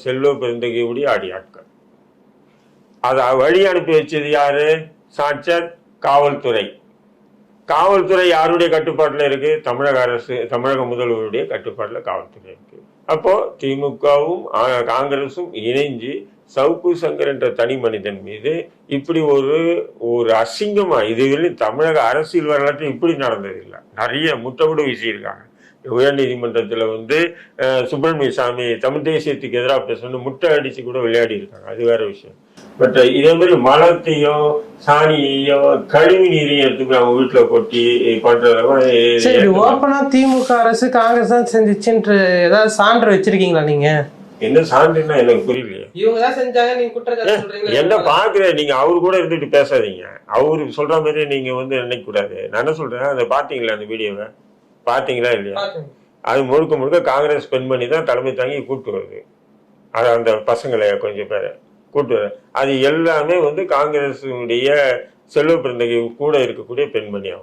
செல்வ பெருந்தகையுடைய அடியாட்கள். அதை வழி அனுப்பி வச்சது யாரு? சாட்சாத் காவல்துறை. காவல்துறை யாருடைய கட்டுப்பாட்டில் இருக்கு? தமிழக அரசு, தமிழக முதல்வருடைய கட்டுப்பாட்டில் காவல்துறை இருக்கு. அப்போ திமுகவும் காங்கிரசும் இணைஞ்சு சவுக்கு சங்கர் என்ற தனி மனிதன் மீது இப்படி ஒரு அசிங்கமா, இதுவரை தமிழக அரசியல் வரலாற்று இப்படி நடந்ததில்லை. நிறைய முட்டை வீசியிருக்காங்க. உயர் நீதிமன்றத்துல சுப்பிரமணிய சாமி தமிழ் தேசியத்துக்கு எதிராக பேசணும் முட்டை அடிச்சு கூட விளையாடி இருக்காங்க. அது வேற விஷயம். பட் இதே மாதிரி மலத்தையோ சாணியையோ கழிவு நீரையும் எடுத்து அவங்க வீட்டுல கொட்டி பண்றதெல்லாம் திமுக அரசு காங்கிரஸ் தான் செஞ்சுச்சுன்ற ஏதாவது சான்று வச்சிருக்கீங்களா நீங்க? என்ன சான்றுன்னா எனக்கு புரியலையே. இவங்கதான் செஞ்சாங்க நீங்க குற்றச்சாட்டு சொல்றீங்க. என்ன பாக்குறேன், நீங்க அவரு கூட இருந்துட்டு பேசாதீங்க. அவரு சொல்ற மாதிரி நீங்க நினைக்க கூடாது. நான் என்ன சொல்றேன், அதை பாத்தீங்களா? அந்த வீடியோவை பாத்தீங்களா இல்லையா? அது முழுக்க முழுக்க காங்கிரஸ் பெண்மணி தான் தலைமை தாங்கி கூப்பிட்டு வருது. அது அந்த பசங்களை கொஞ்சம் பேரை கூப்பிட்டு வர, அது எல்லாமே காங்கிரஸுடைய செல்வ பிறந்தகை கூட இருக்கக்கூடிய பெண்மணி ஆகும்.